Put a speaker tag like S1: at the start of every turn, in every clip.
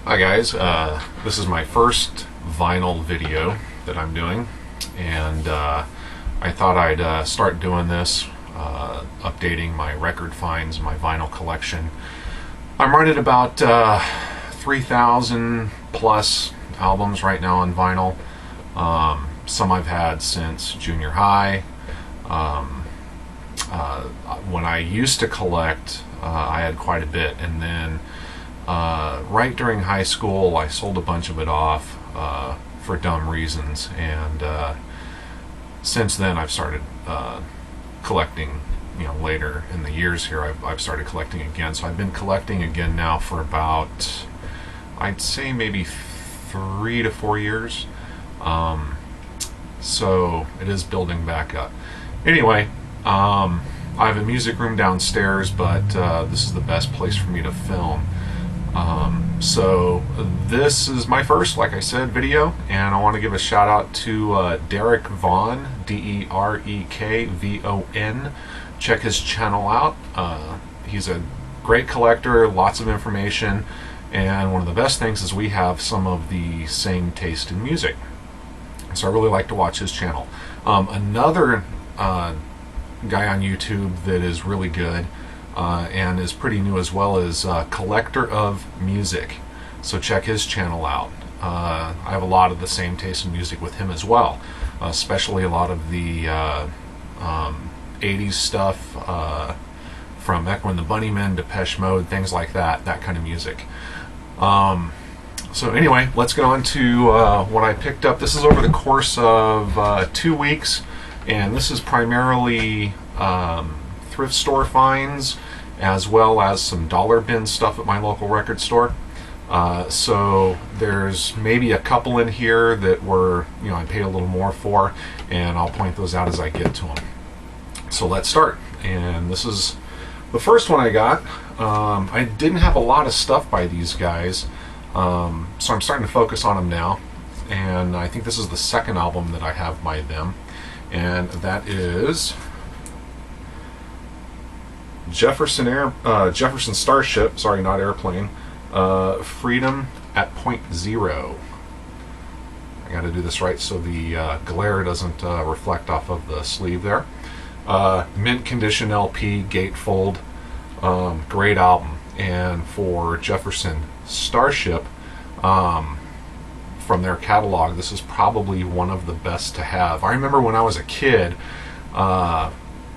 S1: Hi guys, this is my first vinyl video that I'm doing, and I thought I'd start doing this, updating my record finds, my vinyl collection. I'm right at about 3,000 plus albums right now on vinyl. Some I've had since junior high. When I used to collect, I had quite a bit, and then right during high school I sold a bunch of it off for dumb reasons, and since then I've started collecting. Later in the years here I've started collecting again, so I've been collecting again now for about, I'd say, maybe 3 to 4 years. So it is building back up. Anyway, I have a music room downstairs, but this is the best place for me to film. So this is my first, like I said, video, and I want to give a shout out to Derek Vaughn, DerekVon. Check his channel out. He's a great collector, lots of information, and one of the best things is we have some of the same taste in music. So I really like to watch his channel. Another guy on YouTube that is really good and is pretty new as well is Collector of Music. So check his channel out. I have a lot of the same taste in music with him as well, especially a lot of the 80s stuff from Echo and the Bunnymen, Depeche Mode, things like that kind of music. So anyway, let's get on to what I picked up. This is over the course of 2 weeks, and this is primarily thrift store finds, as well as some dollar bin stuff at my local record store. So there's maybe a couple in here that were, I paid a little more for, and I'll point those out as I get to them. So let's start. And this is the first one I got. I didn't have a lot of stuff by these guys, so I'm starting to focus on them now. And I think this is the second album that I have by them, and that is Jefferson Starship, sorry, not Airplane, Freedom at Point Zero. I got to do this right so the glare doesn't reflect off of the sleeve there. Mint condition LP, gatefold, great album. And for Jefferson Starship, from their catalog, this is probably one of the best to have. I remember when I was a kid,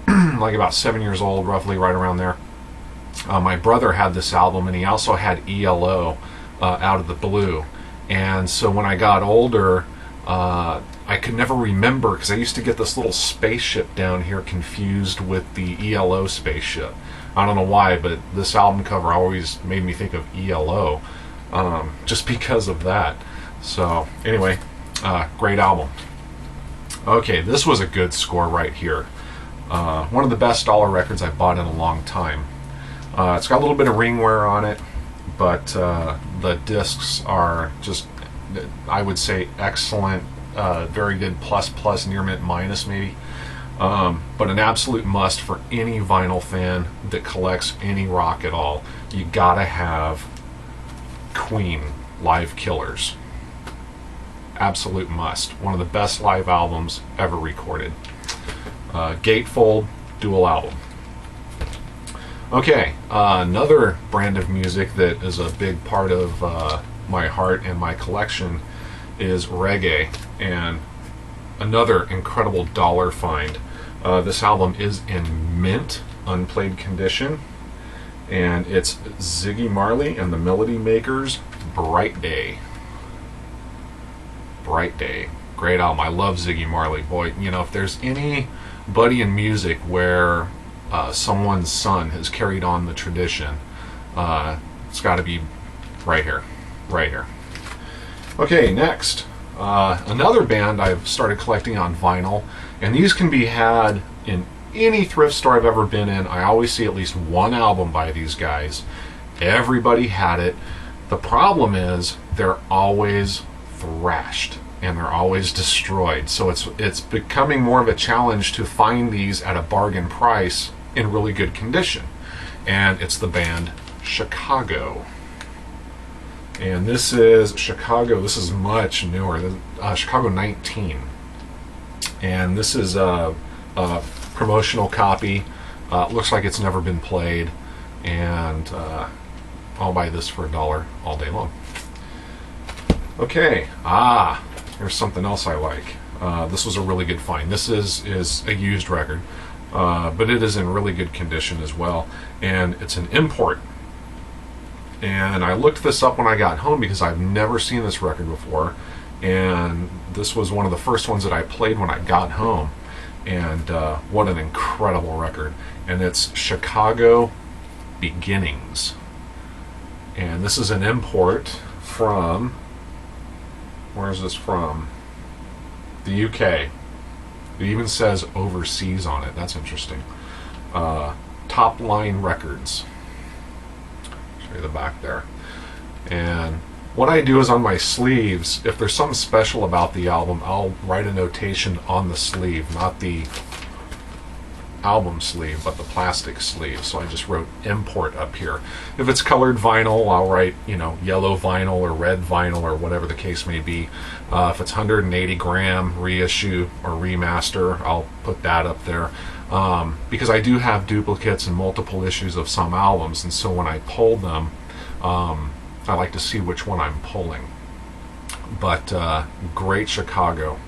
S1: like about 7 years old, roughly, right around there, my brother had this album, and he also had ELO, Out of the Blue. And so when I got older, I could never remember, because I used to get this little spaceship down here confused with the ELO spaceship. I don't know why, but this album cover always made me think of ELO, just because of that. So anyway, great album. Okay, this was a good score right here. One of the best dollar records I've bought in a long time. It's got a little bit of ring wear on it, but the discs are just, I would say, excellent. Very good plus, near mint minus maybe. But an absolute must for any vinyl fan that collects any rock at all. You gotta have Queen Live Killers. Absolute must. One of the best live albums ever recorded. Gatefold, dual album. Okay, another brand of music that is a big part of my heart and my collection is reggae, and another incredible dollar find. This album is in mint, unplayed condition, and it's Ziggy Marley and the Melody Makers' Bright Day. Bright Day. Great album. I love Ziggy Marley. Boy, if there's anybody in music where someone's son has carried on the tradition, it's got to be right here. Right here. Okay, next. Another band I've started collecting on vinyl, and these can be had in any thrift store I've ever been in. I always see at least one album by these guys. Everybody had it. The problem is they're always thrashed and they're always destroyed, so it's becoming more of a challenge to find these at a bargain price in really good condition. And it's the band Chicago. And this is Chicago. This is much newer. Chicago 19. And this is a promotional copy. Looks like it's never been played. And I'll buy this for $1 all day long. Okay. Here's something else I like. This was a really good find. This is a used record, but it is in really good condition as well. And it's an import. And I looked this up when I got home because I've never seen this record before. And this was one of the first ones that I played when I got home. And what an incredible record. And it's Chicago Beginnings. And this is an import from, where is this from? The UK. It even says overseas on it. That's interesting. Top Line Records. Show you the back there. And what I do is on my sleeves, if there's something special about the album, I'll write a notation on the sleeve, not the album sleeve, but the plastic sleeve. So I just wrote import up here. If it's colored vinyl, I'll write, yellow vinyl or red vinyl or whatever the case may be. If it's 180 gram reissue or remaster, I'll put that up there. Because I do have duplicates and multiple issues of some albums, and so when I pull them, I like to see which one I'm pulling. But great Chicago.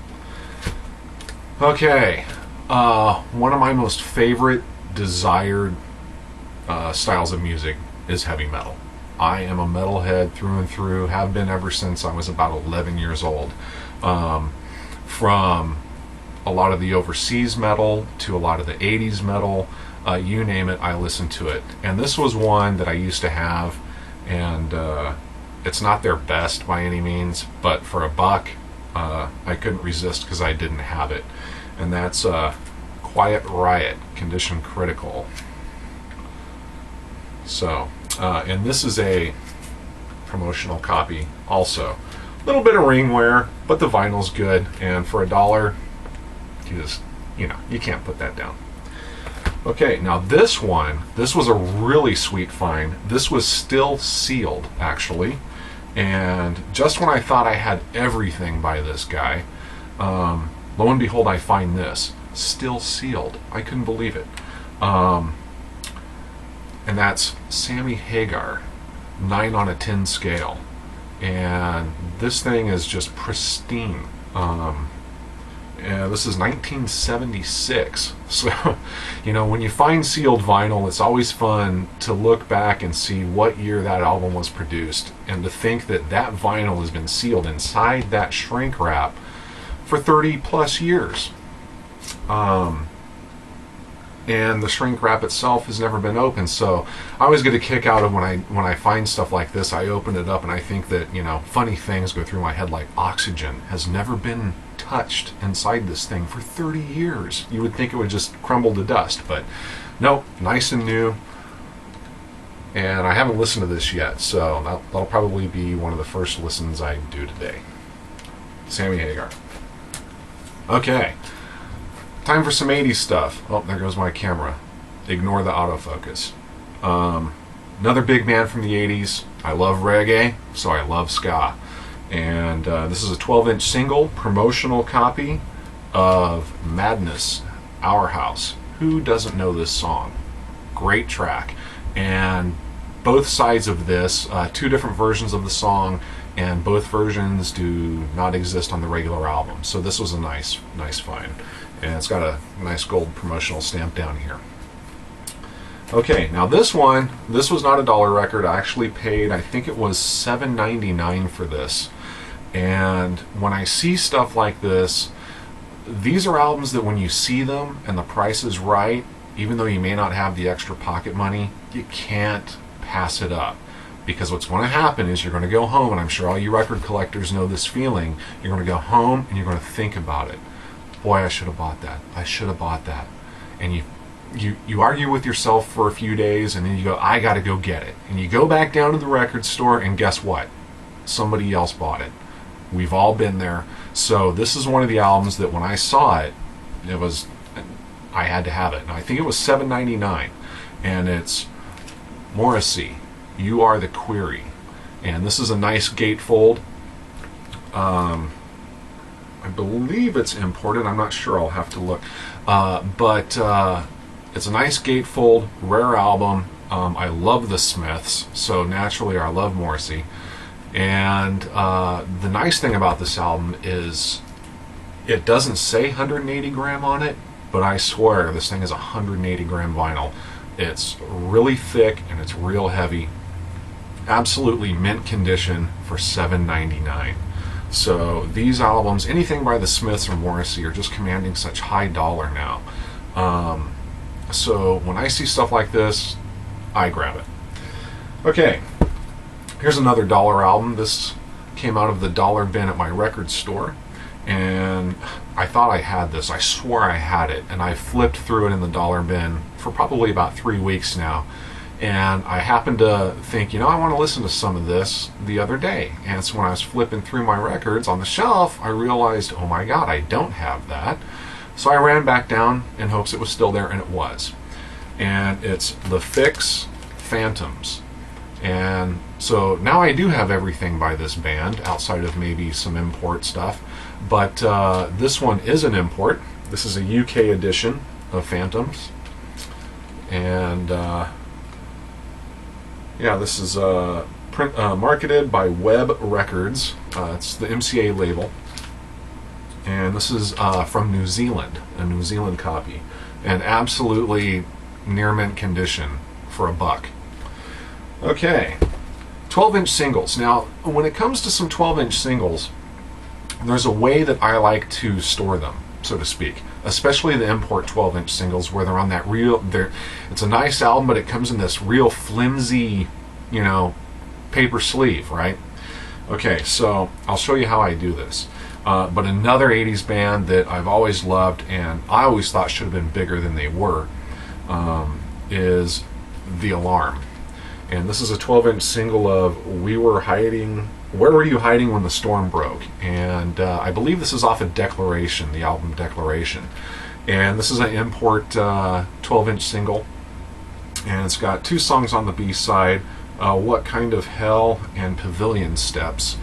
S1: Okay. One of my most favorite desired styles of music is heavy metal. I am a metalhead through and through, have been ever since I was about 11 years old. From a lot of the overseas metal to a lot of the 80s metal, you name it, I listen to it. And this was one that I used to have, and it's not their best by any means, but for $1, I couldn't resist because I didn't have it. And that's Quiet Riot, Condition Critical. So, and this is a promotional copy also. A little bit of ring wear, but the vinyl's good, and for $1, you can't put that down. Okay, now this was a really sweet find. This was still sealed, actually, and just when I thought I had everything by this guy, lo and behold, I find this still sealed. I couldn't believe it. And that's Sammy Hagar, 9 on a 10 scale, and this thing is just pristine. This is 1976. So, when you find sealed vinyl, it's always fun to look back and see what year that album was produced, and to think that that vinyl has been sealed inside that shrink wrap for 30 plus years. And the shrink wrap itself has never been opened. So I always get a kick out of when I find stuff like this. I open it up and I think that funny things go through my head, like oxygen has never been touched inside this thing for 30 years. You would think it would just crumble to dust, but nope, nice and new. And I haven't listened to this yet, so that'll probably be one of the first listens I do today. Sammy Hagar. Okay, time for some 80s stuff. Oh, there goes my camera. Ignore the autofocus. Another big band from the 80s. I love reggae, so I love ska. And this is a 12-inch single, promotional copy of Madness, Our House. Who doesn't know this song? Great track. And both sides of this, 2 different versions of the song, and both versions do not exist on the regular album. So this was a nice find. And it's got a nice gold promotional stamp down here. Okay, now this was not a $1 record. I actually paid, I think it was $7.99 for this. And when I see stuff like this, these are albums that when you see them and the price is right, even though you may not have the extra pocket money, you can't pass it up. Because what's going to happen is you're going to go home, and I'm sure all you record collectors know this feeling, you're going to go home and you're going to think about it. Boy, I should have bought that. I should have bought that. And you argue with yourself for a few days, and then you go, I got to go get it. And you go back down to the record store, and guess what? Somebody else bought it. We've all been there. So this is one of the albums that when I saw it, I had to have it. And I think it was $7.99, and it's Morrissey, You Are the Query. And this is a nice gatefold. I believe it's imported. I'm not sure. I'll have to look. But it's a nice gatefold, rare album. I love the Smiths, so naturally I love Morrissey. And the nice thing about this album is it doesn't say 180 gram on it, but I swear this thing is 180 gram vinyl. It's really thick and it's real heavy. Absolutely mint condition for $7.99. So these albums, anything by the Smiths or Morrissey, are just commanding such high dollar now. So when I see stuff like this, I grab it. Okay, here's another dollar album. This came out of the dollar bin at my record store, and I thought I had this. I swore I had it, and I flipped through it in the dollar bin for probably about 3 weeks now. And I happened to think, I want to listen to some of this the other day. And so when I was flipping through my records on the shelf, I realized, oh my God, I don't have that. So I ran back down in hopes it was still there, and it was. And it's The Fix Phantoms. And so now I do have everything by this band, outside of maybe some import stuff. But this one is an import. This is a UK edition of Phantoms. And yeah, this is marketed by Web Records. It's the MCA label. And this is from New Zealand, a New Zealand copy. And absolutely near mint condition for $1. Okay, 12-inch singles. Now, when it comes to some 12-inch singles, there's a way that I like to store them, so to speak. Especially the import 12-inch singles, where they're on that real, it's a nice album, but it comes in this real flimsy, paper sleeve, right? Okay, so I'll show you how I do this. But another 80s band that I've always loved, and I always thought should have been bigger than they were, is The Alarm. And this is a 12-inch single of Where Were You Hiding When the Storm Broke? And I believe this is off of Declaration, the album Declaration. And this is an import 12-inch single. And it's got 2 songs on the B-side, What Kind of Hell and Pavilion Steps.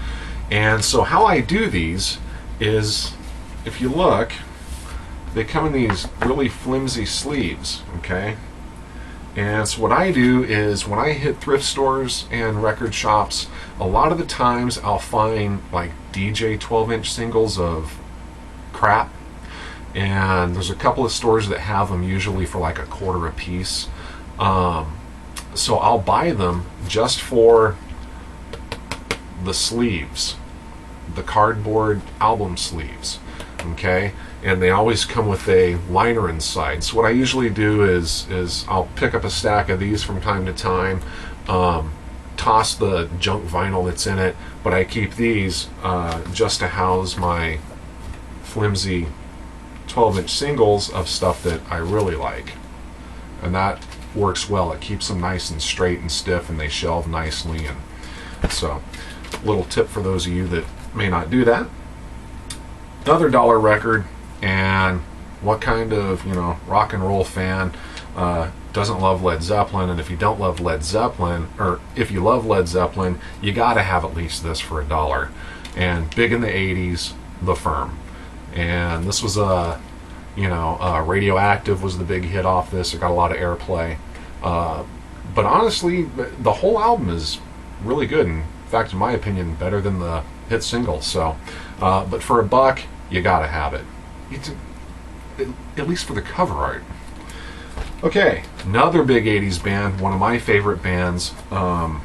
S1: And so how I do these is, if you look, they come in these really flimsy sleeves, okay? And so what I do is, when I hit thrift stores and record shops, a lot of the times I'll find like DJ 12-inch singles of crap. And there's a couple of stores that have them usually for like $0.25 a piece. So I'll buy them just for the sleeves, the cardboard album sleeves, okay? And they always come with a liner inside. So what I usually do is I'll pick up a stack of these from time to time, toss the junk vinyl that's in it, but I keep these just to house my flimsy 12-inch singles of stuff that I really like. And that works well. It keeps them nice and straight and stiff, and they shelve nicely. And so, little tip for those of you that may not do that. Another dollar record, and what kind of rock and roll fan doesn't love Led Zeppelin? And if you don't love Led Zeppelin, or if you love Led Zeppelin, you gotta have at least this for $1. And big in the 80s, The Firm. And this was Radioactive was the big hit off this. It got a lot of airplay. But honestly, the whole album is really good. In fact, in my opinion, better than the hit single. So, but for $1, you gotta have it. At least for the cover art. Okay, another big 80s band, one of my favorite bands, and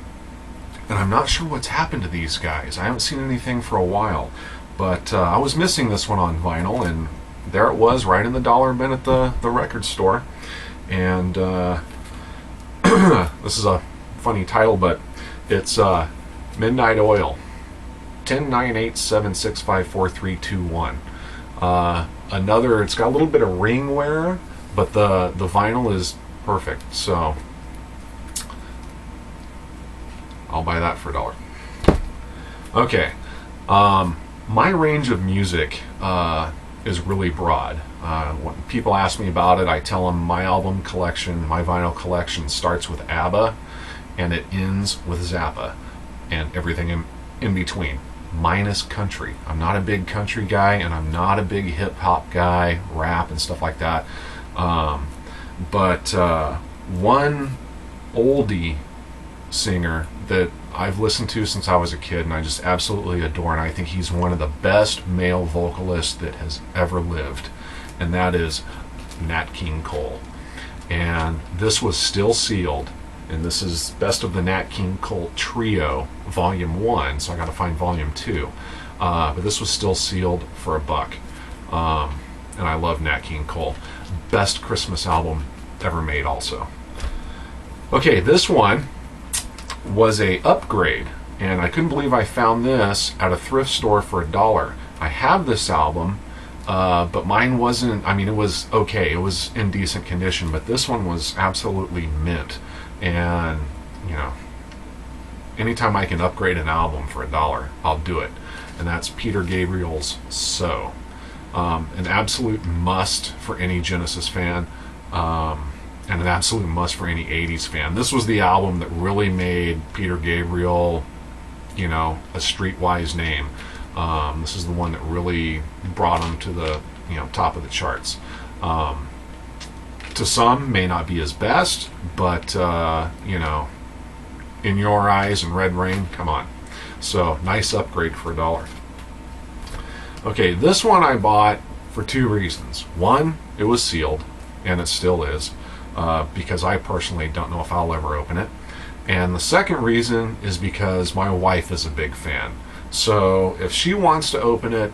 S1: I'm not sure what's happened to these guys. I haven't seen anything for a while, but I was missing this one on vinyl, and there it was, right in the dollar bin at the record store. And this is a funny title, but it's Midnight Oil, 1098765431. Another, it's got a little bit of ring wear, but the vinyl is perfect, so I'll buy that for $1. Okay, my range of music is really broad. When people ask me about it, I tell them my album collection, my vinyl collection starts with ABBA and it ends with Zappa. and everything in between, minus country. I'm not a big country guy, and I'm not a big hip hop guy, rap and stuff like that. But one oldie singer that I've listened to since I was a kid, and I just absolutely adore, and I think he's one of the best male vocalists that has ever lived, and that is Nat King Cole. And this was still sealed, and this is Best of the Nat King Cole Trio Volume 1, so I got to find Volume 2. But this was still sealed for $1. And I love Nat King Cole. Best Christmas album ever made also. Okay, this one was a upgrade, and I couldn't believe I found this at a thrift store for $1. I have this album, but mine wasn't, I mean, it was okay, it was in decent condition, but this one was absolutely mint. And, you know, anytime I can upgrade an album for $1, I'll do it. And that's Peter Gabriel's So. An absolute must for any Genesis fan, and an absolute must for any 80s fan. This was the album that really made Peter Gabriel, you know, a streetwise name. This is the one that really brought him to the, you know, top of the charts. To some, may not be his best, but, you know, in your eyes and Red Rain, come on. So, nice upgrade for $1. Okay, this one I bought for 2 reasons. One, it was sealed, and it still is, because I personally don't know if I'll ever open it. And the second reason is because my wife is a big fan. So if she wants to open it,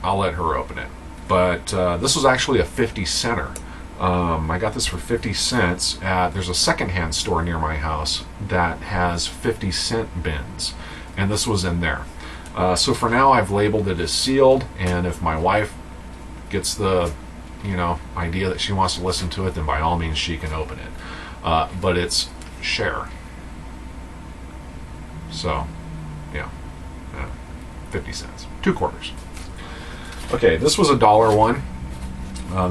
S1: I'll let her open it. But this was actually a 50-center. I got this for 50 cents there's a secondhand store near my house that has 50-cent bins, and this was in there. So for now, I've labeled it as sealed, and if my wife gets the, you know, idea that she wants to listen to it, then by all means she can open it. But it's share. So, yeah, 50 cents, 2 quarters. Okay, this was a $1 one.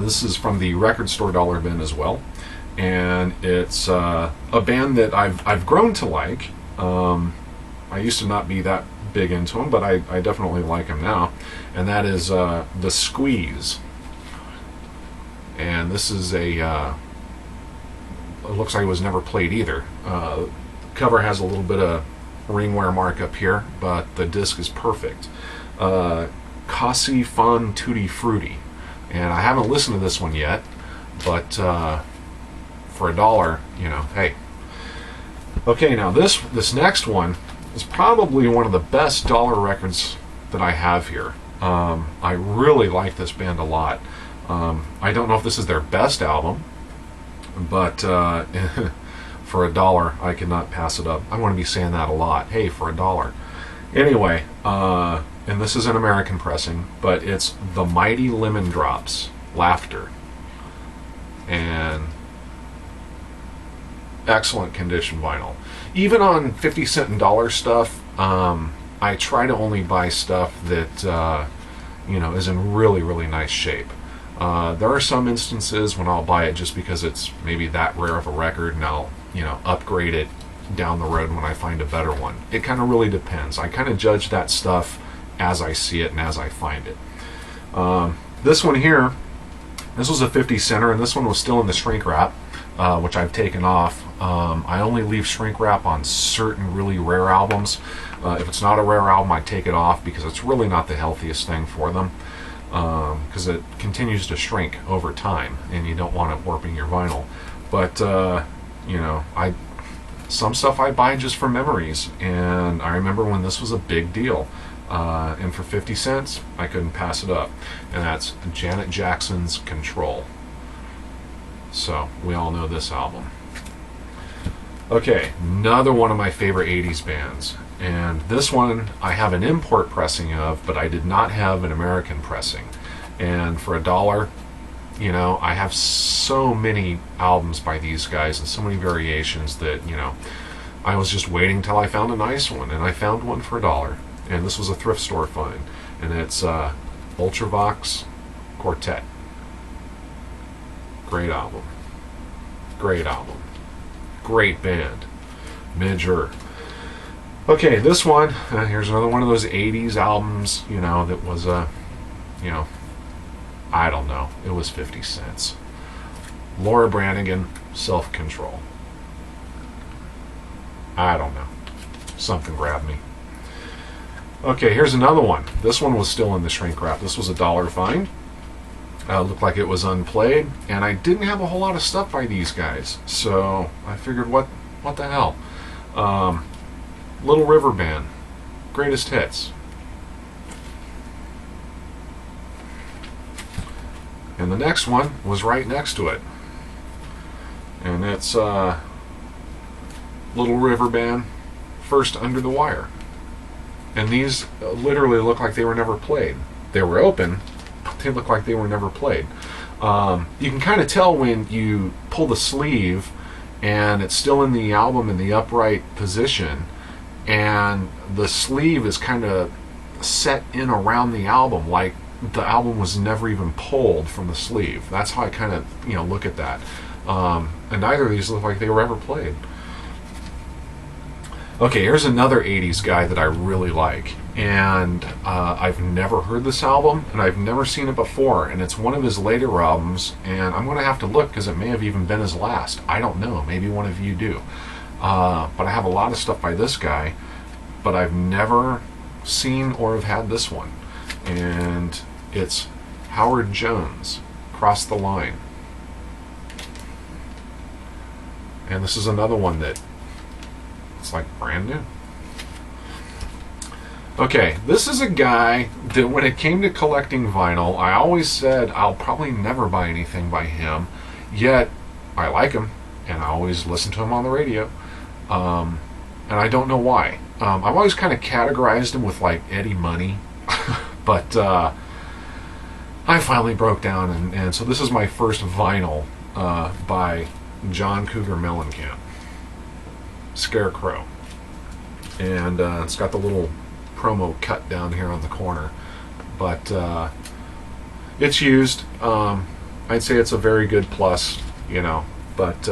S1: This is from the record store dollar bin as well, and it's a band that I've grown to like. I used to not be that big into them, but I definitely like them now, and that is The Squeeze. And this is a it looks like it was never played either. Cover has a little bit of ring wear mark up here, but the disc is perfect. Cossi Fan Tutti Frutti, and I haven't listened to this one yet, but for $1, you know, hey. Okay, now this next one is probably one of the best dollar records that I have here. I really like this band a lot. I don't know if this is their best album, but for $1, I cannot pass it up. I'm going to be saying that a lot. Hey, for $1. Anyway, and this is an American pressing, but it's The Mighty Lemon Drops, Laughter. And excellent condition vinyl. Even on 50-cent and $1 stuff, I try to only buy stuff that, you know, is in really, really nice shape. There are some instances when I'll buy it just because it's maybe that rare of a record, and I'll, you know, upgrade it down the road when I find a better one. It kind of really depends. I kind of judge that stuff as I see it and as I find it. This one here, this was a 50-center, and this one was still in the shrink wrap, which I've taken off. I only leave shrink wrap on certain really rare albums. If it's not a rare album, I take it off because it's really not the healthiest thing for them, because it continues to shrink over time, and you don't want it warping your vinyl. But you know, some stuff I buy just for memories, and I remember when this was a big deal, and for 50 cents I couldn't pass it up, and that's Janet Jackson's Control. So we all know this album. Okay, another one of my favorite 80s bands, and this one I have an import pressing of, but I did not have an American pressing. And for $1, you know, I have so many albums by these guys and so many variations that, you know, I was just waiting till I found a nice one, and I found one for $1. And this was a thrift store find, and it's Ultravox Quartet. Great album. Great album. Great band. Major. Okay, this one, here's another one of those 80s albums, you know, that was you know, I don't know, it was 50 cents. Laura Branigan, Self-Control. I don't know. Something grabbed me. Okay, here's another one. This one was still in the shrink wrap. This was $1 find. Looked like it was unplayed, and I didn't have a whole lot of stuff by these guys, so I figured, what the hell? Little River Band, Greatest Hits. And the next one was right next to it, and it's Little River Band, First Under the Wire. And these literally look like they were never played. They were open, but they look like they were never played. You can kind of tell when you pull the sleeve and it's still in the album in the upright position, and the sleeve is kind of set in around the album, like the album was never even pulled from the sleeve. That's how I kind of, you know, look at that. And neither of these look like they were ever played. Okay, here's another 80s guy that I really like, and I've never heard this album, and I've never seen it before, and it's one of his later albums, and I'm going to have to look because it may have even been his last. I don't know, maybe one of you do. But I have a lot of stuff by this guy, but I've never seen or have had this one, and it's Howard Jones, Cross the Line. And this is another one that it's like brand new. Okay, this is a guy that when it came to collecting vinyl, I always said I'll probably never buy anything by him, yet I like him, and I always listen to him on the radio, and I don't know why. I've always kind of categorized him with like Eddie Money, but I finally broke down, and so this is my first vinyl by John Cougar Mellencamp, Scarecrow, and it's got the little promo cut down here on the corner, but it's used. I'd say it's a very good plus, you know, but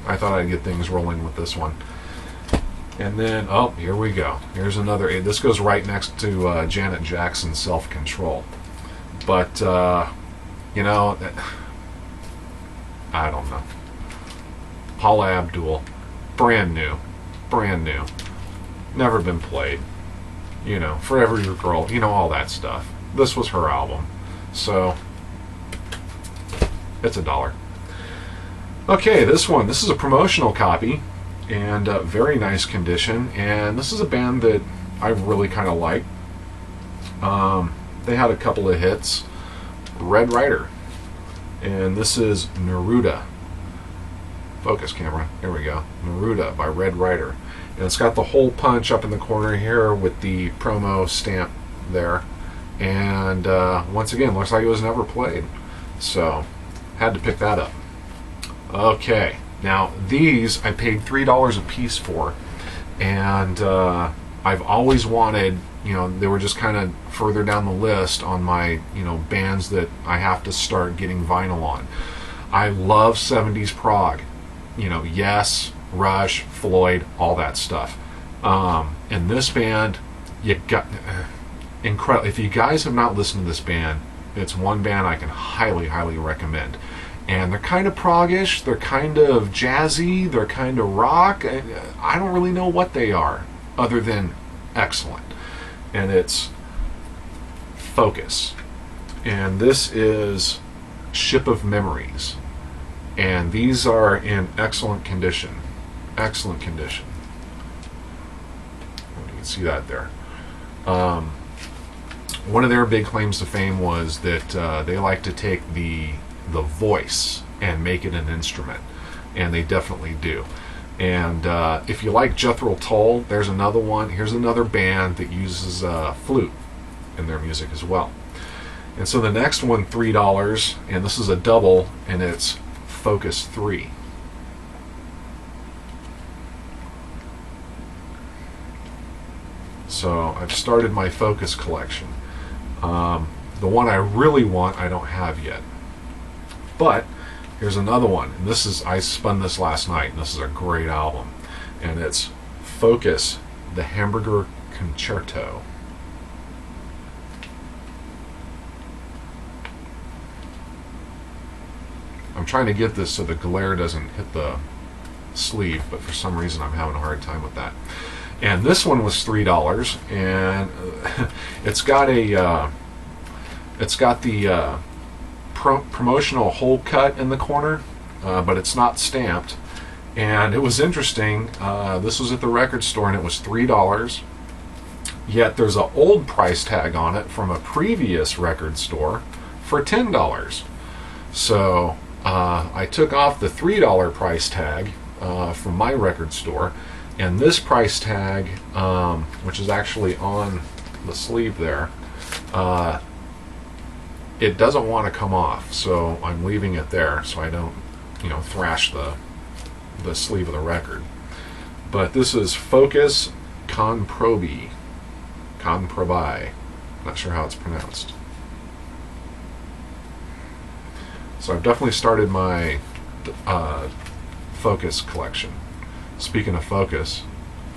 S1: I thought I'd get things rolling with this one. And then, oh, here we go. Here's another. This goes right next to Janet Jackson's Self-Control. But, you know, I don't know. Paula Abdul, brand new. Never been played. You know, Forever Your Girl, you know, all that stuff. This was her album. So, it's $1. Okay, this is a promotional copy, and very nice condition, and this is a band that I really kind of like. They had a couple of hits. Red Rider, and this is Neruda. Focus camera, there we go. Neruda by Red Rider, and it's got the hole punch up in the corner here with the promo stamp there, and once again, looks like it was never played, so had to pick that up. Okay, now these I paid $3 a piece for, and I've always wanted, you know, they were just kind of further down the list on my, you know, bands that I have to start getting vinyl on. I love 70s prog, you know, Yes, Rush, Floyd, all that stuff. And this band, you got incredible. If you guys have not listened to this band, it's one band I can highly recommend. And they're kind of prog-ish, they're kind of jazzy, they're kind of rock. I don't really know what they are, other than excellent. And it's Focus. And this is Ship of Memories. And these are in excellent condition. Excellent condition. You can see that there. One of their big claims to fame was that they like to take the voice and make it an instrument, and they definitely do. And if you like Jethro Tull, there's another one. Here's another band that uses flute in their music as well. And so the next one, $3, and this is a double, and it's Focus 3. So I've started my Focus collection. The one I really want, I don't have yet. But here's another one, and I spun this last night, and this is a great album, and it's Focus the Hamburger Concerto. I'm trying to get this so the glare doesn't hit the sleeve, but for some reason I'm having a hard time with that. And this one was $3, and it's got the promotional hole cut in the corner, but it's not stamped. And it was interesting. This was at the record store, and it was $3. Yet there's an old price tag on it from a previous record store for $10. So I took off the $3 price tag from my record store, and this price tag, which is actually on the sleeve there, it doesn't want to come off, so I'm leaving it there so I don't, thrash the sleeve of the record. But this is Focus Conprobi, not sure how it's pronounced. So I've definitely started my Focus collection. Speaking of focus,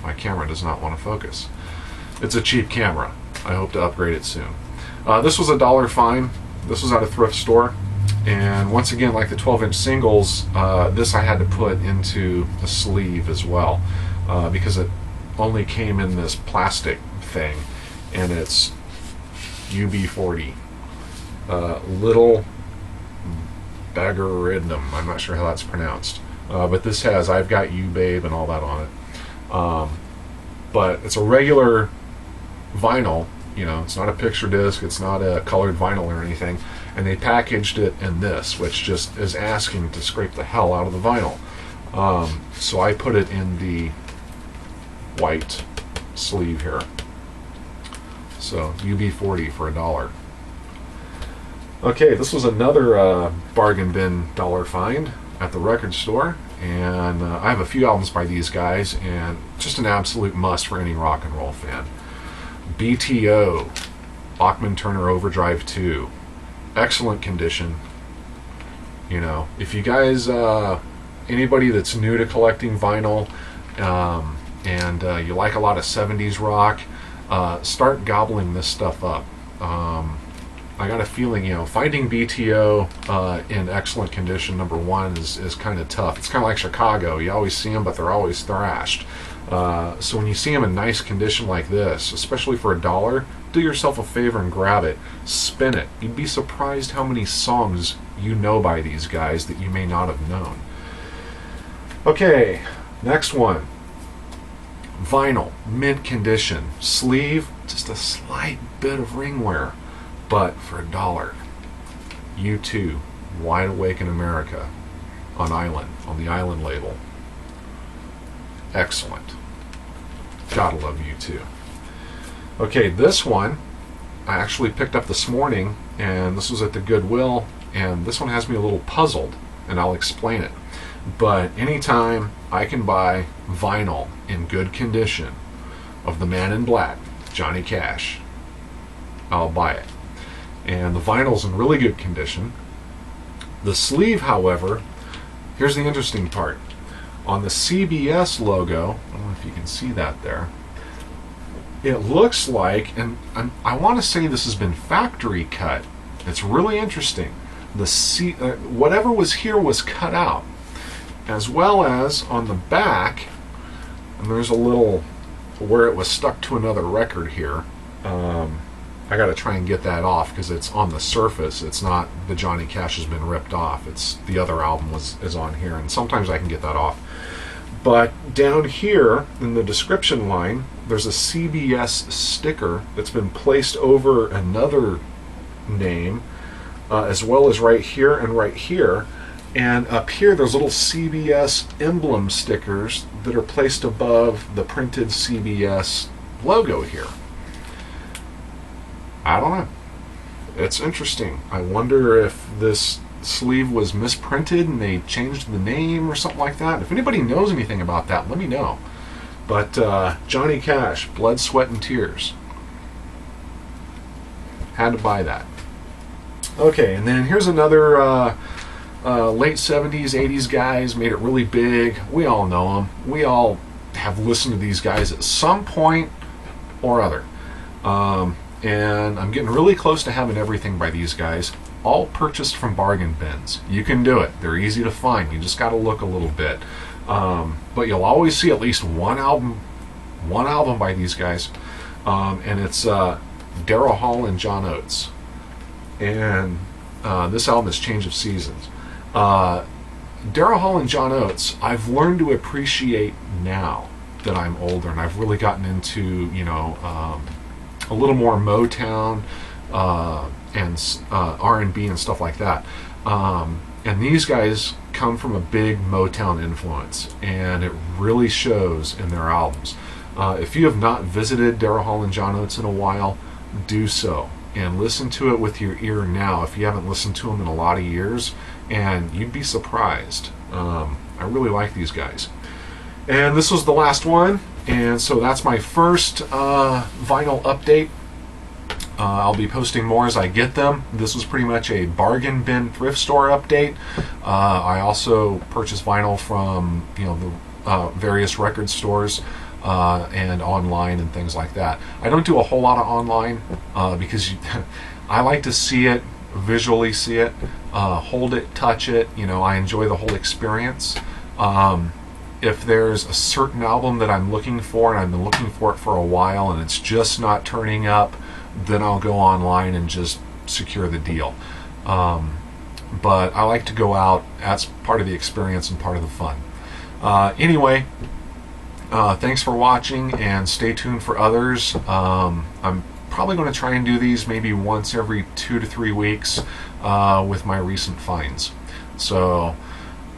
S1: my camera does not want to focus. It's a cheap camera. I hope to upgrade it soon. This was $1 fine. This was at a thrift store. And once again, like the 12-inch singles, this I had to put into the sleeve as well, because it only came in this plastic thing, and it's UB40. Little Baggeridum. I'm not sure how that's pronounced. But this has I've Got You Babe and all that on it. But it's a regular vinyl, it's not a picture disc, it's not a colored vinyl or anything, and they packaged it in this, which just is asking to scrape the hell out of the vinyl. So I put it in the white sleeve here. So UB40 for $1. Okay, this was another bargain bin dollar find at the record store, and I have a few albums by these guys, and just an absolute must for any rock and roll fan. BTO, Bachman Turner Overdrive 2, excellent condition. If you guys, anybody that's new to collecting vinyl, and you like a lot of 70s rock, start gobbling this stuff up. I got a feeling, finding BTO in excellent condition, number one, is kind of tough. It's kind of like Chicago. You always see them, but they're always thrashed. So when you see them in nice condition like this, especially for $1, do yourself a favor and grab it. Spin it. You'd be surprised how many songs you know by these guys that you may not have known. Okay, next one. Vinyl, mint condition. Sleeve, just a slight bit of ring wear. But for $1, U2, Wide Awake in America, on the Island label. Excellent. Gotta love U2. Okay, this one I actually picked up this morning, and this was at the Goodwill, and this one has me a little puzzled, and I'll explain it. But anytime I can buy vinyl in good condition of the Man in Black, Johnny Cash, I'll buy it. And the vinyl's in really good condition. The sleeve, however, here's the interesting part. On the CBS logo, I don't know if you can see that there, it looks like, and I want to say this has been factory cut. It's really interesting. Whatever was here was cut out, as well as on the back, and there's a little where it was stuck to another record here. I got to try and get that off because it's on the surface. It's not the Johnny Cash has been ripped off. It's the other album is on here, and sometimes I can get that off. But down here in the description line, there's a CBS sticker that's been placed over another name, as well as right here and right here. And up here, there's little CBS emblem stickers that are placed above the printed CBS logo here. I don't know. It's interesting. I wonder if this sleeve was misprinted and they changed the name or something like that. If anybody knows anything about that, let me know. But Johnny Cash, Blood, Sweat, and Tears. Had to buy that. Okay, and then here's another late 70s, 80s guys, made it really big. We all know them. We all have listened to these guys at some point or other. And I'm getting really close to having everything by these guys, all purchased from bargain bins. You can do it. They're easy to find. You just got to look a little bit. But you'll always see at least one album by these guys. And it's Daryl Hall and John Oates. And this album is Change of Seasons. Daryl Hall and John Oates, I've learned to appreciate now that I'm older, and I've really gotten into, a little more Motown and R&B and stuff like that. And these guys come from a big Motown influence, and it really shows in their albums. If you have not visited Daryl Hall and John Oates in a while, do so and listen to it with your ear now if you haven't listened to them in a lot of years, and you'd be surprised. I really like these guys. And this was the last one, and so that's my first vinyl update. I'll be posting more as I get them. This was pretty much a bargain bin thrift store update. I also purchased vinyl from the various record stores and online and things like that. I don't do a whole lot of online because I like to see it, visually see it, hold it, touch it. I enjoy the whole experience. If there's a certain album that I'm looking for, and I've been looking for it for a while, and it's just not turning up, then I'll go online and just secure the deal. But I like to go out. That's part of the experience and part of the fun. Anyway, thanks for watching, and stay tuned for others. I'm probably going to try and do these maybe once every 2 to 3 weeks with my recent finds. So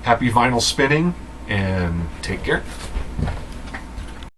S1: happy vinyl spinning, and take care.